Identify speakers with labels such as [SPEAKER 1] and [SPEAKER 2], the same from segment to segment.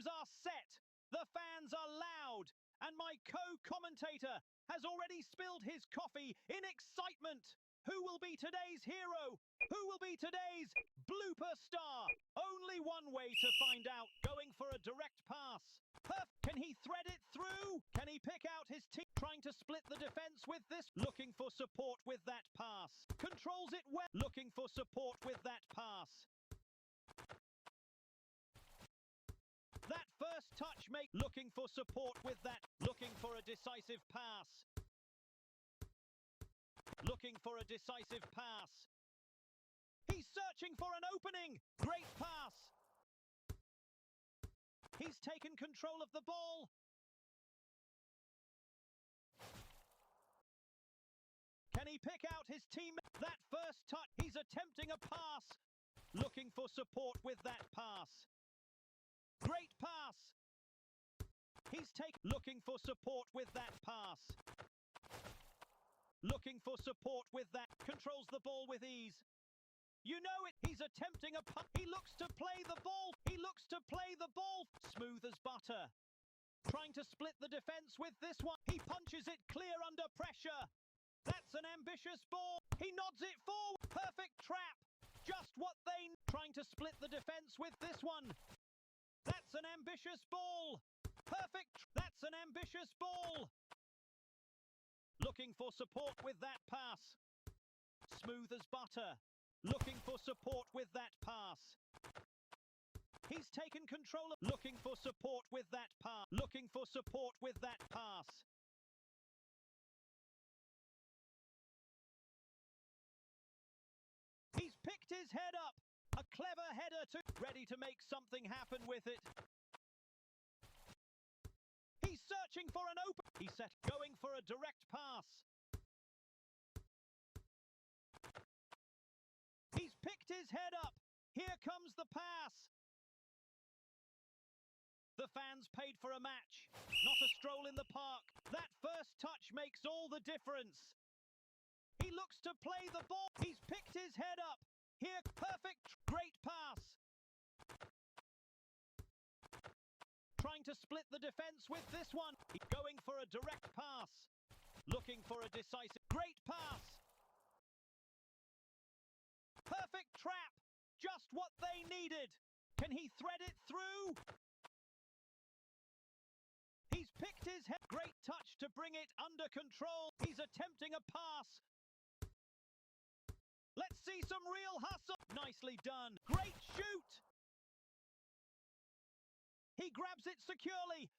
[SPEAKER 1] stages are set. The fans are loud, and my co-commentator has already spilled his coffee in excitement. Who will be today's hero? Who will be today's blooper star? Only one way to find out. Going for a direct pass. Can he thread it through? Can he pick out his team? Trying to split the defense with this. Looking for support with that pass. Controls it well. Looking for support with that pass. That first touch looking for support with that. Looking for a decisive pass. Looking for a decisive pass. He's searching for an opening. Great pass. He's taken control of the ball. Can he pick out his team? That first touch. He's attempting a pass. Looking for support with that pass. Great pass. He's looking for support with that pass. Looking for support with that. Controls the ball with ease. You know it. He's attempting a punt. He looks to play the ball. He looks to play the ball. Smooth as butter. Trying to split the defense with this one. He punches it clear under pressure. That's an ambitious ball. He nods it forward. Perfect trap. Just what they... Trying to split the defense with this one. That's an ambitious ball. Perfect. That's an ambitious ball. Looking for support with that pass. Smooth as butter. Looking for support with that pass. He's taken control of... Looking for support with that pass. Looking for support with that pass. He's picked his head up. A clever header ready to make something happen with it. He's searching for an open... He's going for a direct pass. He's picked his head up. Here comes the pass. The fans paid for a match, not a stroll in the park. That first touch makes all the difference. He looks to play the ball. He's picked his head up. Here, perfect, great pass. Trying to split the defense with this one. Going for a direct pass. Looking for a decisive, great pass. Perfect trap. Just what they needed. Can he thread it through? He's picked his head. Great touch to bring it under control. He's attempting a pass. Let's see some real hustle. Nicely done. Great shoot. He grabs it securely.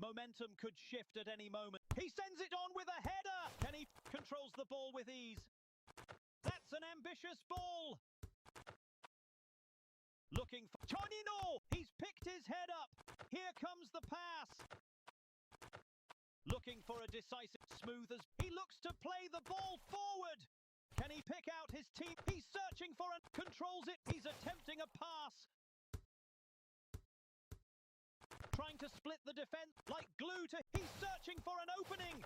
[SPEAKER 1] Momentum could shift at any moment. He sends it on with a header. Can he controls the ball with ease? That's an ambitious ball. Looking for Tonino. He's picked his head up. Here comes the pass. Looking for a decisive, smooth as... He looks to play the ball forward. Can he pick out his team? He's searching for and controls it. He's attempting a pass. Trying to split the defense like glue to... He's searching for an opening.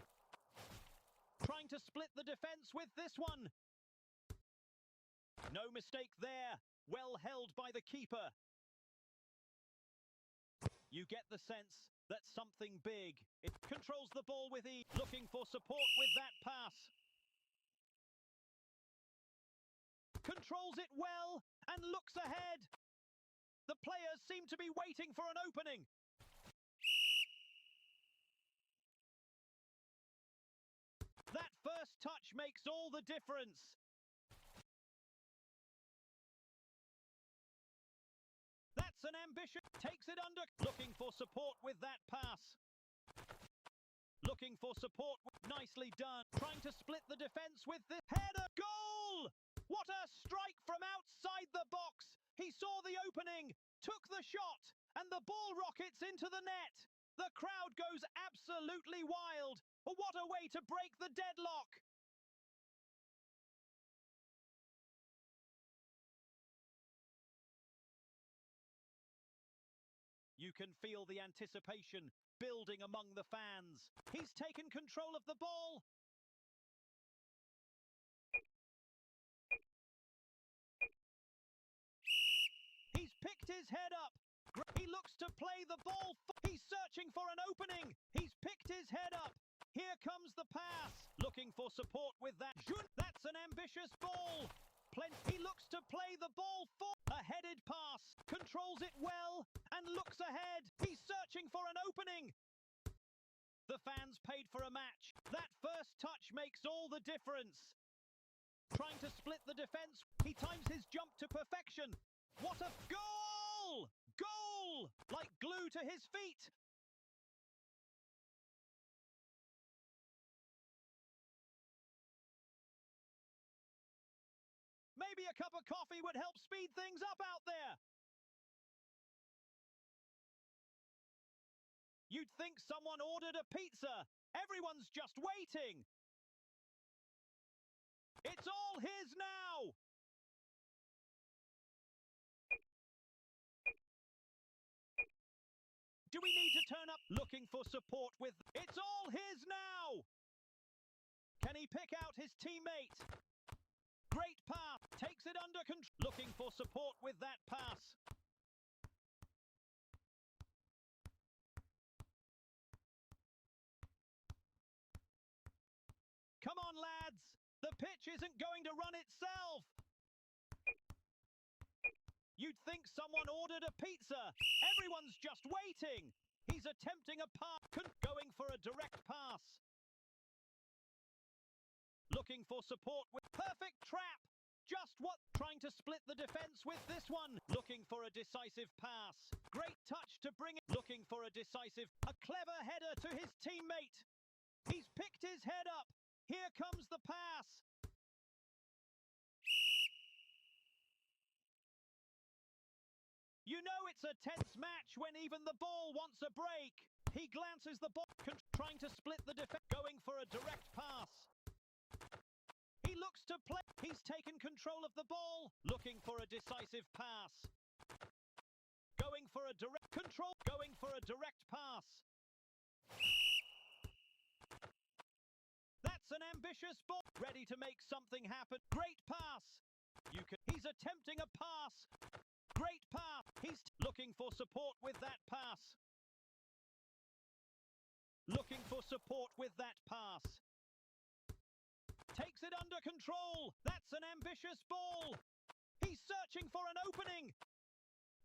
[SPEAKER 1] Trying to split the defense with this one. No mistake there. Well held by the keeper. You get the sense that something big. It controls the ball with ease. Looking for support with that pass. Controls it well and looks ahead. The players seem to be waiting for an opening. That first touch makes all the difference. That's an ambition. Takes it under. Looking for support with that pass. Looking for support. Nicely done. Trying to split the defense with this header. Goal! What a strike from outside the box. He saw the opening, took the shot, and the ball rockets into the net. The crowd goes absolutely wild. What a way to break the deadlock. You can feel the anticipation building among the fans. He's taken control of the ball. He's picked picked his head up. He looks to play the ball. He's searching for an opening. He's picked his head up. Here comes the pass. Looking for support with that. That's an ambitious ball. He looks to play the ball for a headed pass. Controls it well and looks ahead. He's searching for an opening. The fans paid for a match. That first touch makes all the difference. Trying to split the defense. He times his jump to perfection. What a goal! Goal! Like glue to his feet. Maybe a cup of coffee would help speed things up out there. You'd think someone ordered a pizza. Everyone's just waiting. It's all his now. Do we need to turn up? Looking for support with... It's all his now. Can he pick out his teammate? Great pass. Takes it under control. Looking for support with that pass. Come on, lads. The pitch isn't going to run itself. You'd think someone ordered a pizza. Everyone's just waiting. He's attempting a pass. Going for a direct pass. Looking for support with perfect trap. Just what? Trying to split the defense with this one. Looking for a decisive pass. Great touch to bring it. Looking for a decisive. A clever header to his teammate. He's picked his head up. Here comes the pass. You know it's a tense match when even the ball wants a break. He glances the ball, trying to split the defense. Going for a direct pass. He looks to play. He's taken control of the ball. Looking for a decisive pass. Going for a direct control. Going for a direct pass. That's an ambitious ball. Ready to make something happen. Great pass. He's attempting a pass. Great pass. He's looking for support with that pass. Looking for support with that pass. Takes it under control. That's an ambitious ball. He's searching for an opening.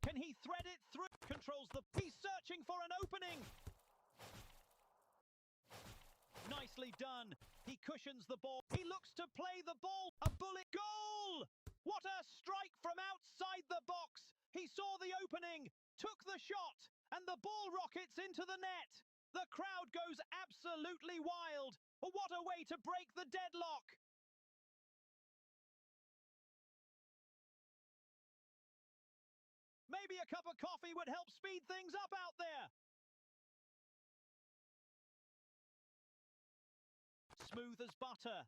[SPEAKER 1] Can he thread it through? Controls the... He's searching for an opening. Nicely done. He cushions the ball. He looks to play the ball. A bullet goal! What a strike from outside the box. He saw the opening, took the shot, and the ball rockets into the net. The crowd goes absolutely wild. What a way to break the deadlock. Maybe a cup of coffee would help speed things up out there. Smooth as butter.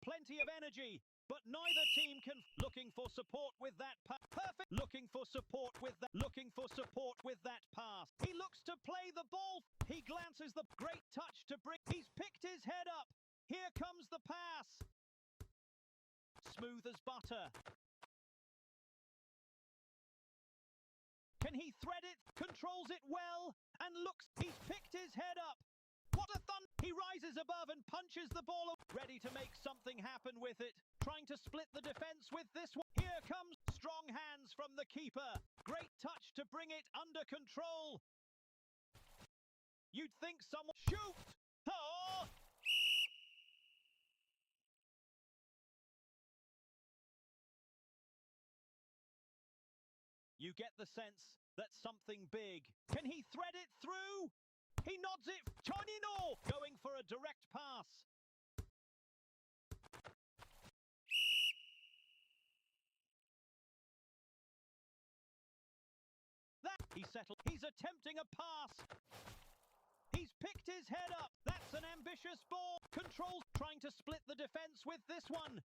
[SPEAKER 1] Plenty of energy, but neither team can... Looking for support with that pass. Perfect. Looking for support with that. Looking for support with that pass. He looks to play the ball. He glances the... Great touch to bring... He's picked his head up. Here comes the pass. Smooth as butter. Can he thread it? Controls it well and looks. He's picked his head up. What a thun! He rises above and punches the ball. Ready to make something happen with it. Trying to split the defense with this one. Here comes strong hands from the keeper. Great touch to bring it under control. You'd think someone... Shoot! Oh! You get the sense that something big. Can he thread it through? He nods it. Tonino going for a direct pass. He settled. He's attempting a pass. He's picked his head up. That's an ambitious ball. Controls. Trying to split the defense with this one.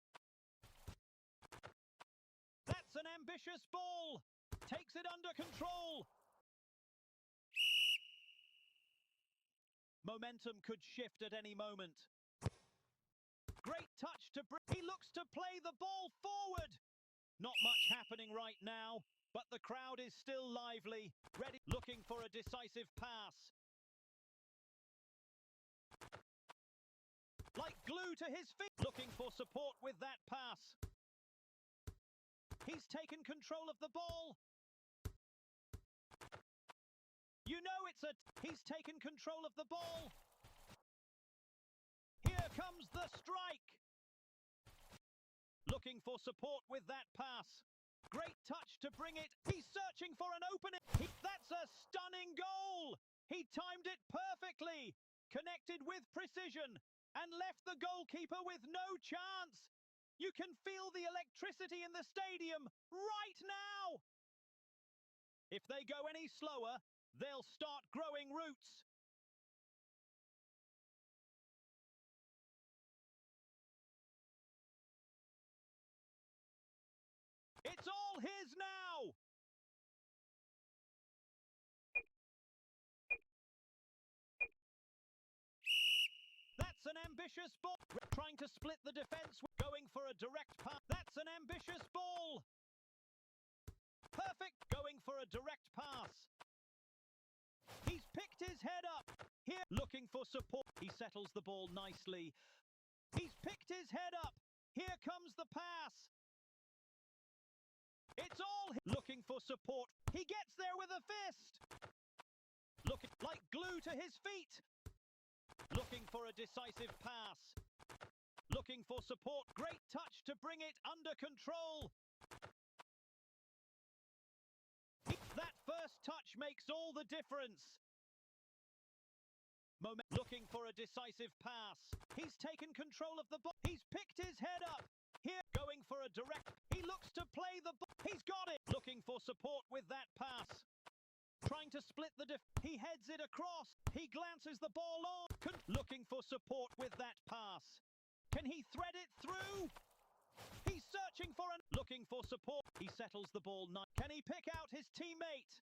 [SPEAKER 1] That's an ambitious ball. Takes it under control. Momentum could shift at any moment. Great touch to bring. He looks to play the ball forward. Not much happening right now, but the crowd is still lively, ready, looking for a decisive pass. Like glue to his feet, looking for support with that pass. He's taken control of the ball. You know he's taken control of the ball. Here comes the strike. Looking for support with that pass. Great touch to bring it. He's searching for an opening. That's a stunning goal. He timed it perfectly, connected with precision, and left the goalkeeper with no chance. You can feel the electricity in the stadium right now. If they go any slower, they'll start growing roots. It's all his now. That's an ambitious ball. Trying to split the defense, going for a direct pass. That's an ambitious ball. Perfect, going for a direct pass. He's picked his head up. Here, looking for support. He settles the ball nicely. He's picked his head up. Here comes the pass. It's all looking for support. He gets there with a fist. Looking like glue to his feet. Looking for a decisive pass. Looking for support. Great touch to bring it under control. That first touch makes all the difference. Looking for a decisive pass. He's taken control of the ball. He's picked his head up. Here, going for a direct. He looks to play the ball. He's got it. Looking for support with that pass. Trying to split the he heads it across. He glances the ball on. Looking for support with that pass. Can he thread it through? He's searching for looking for support. He settles the ball. Can he pick out his teammate?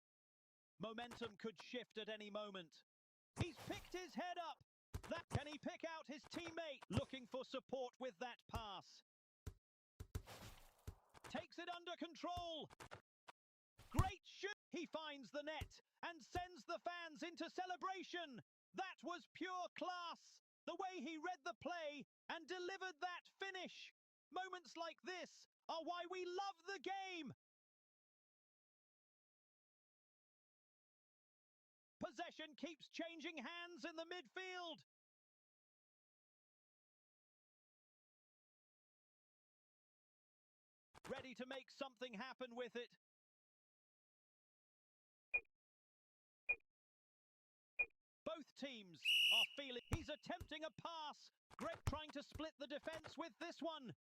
[SPEAKER 1] Momentum could shift at any moment. He's picked his head up. Can he pick out his teammate? Looking for support with that pass. Takes it under control. Great shoot. He finds the net and sends the fans into celebration. That was pure class. The way he read the play and delivered that finish. Moments like this are why we love the game. Possession keeps changing hands in the midfield. Ready to make something happen with it. Both teams are feeling. He's attempting a pass. Great, trying to split the defense with this one.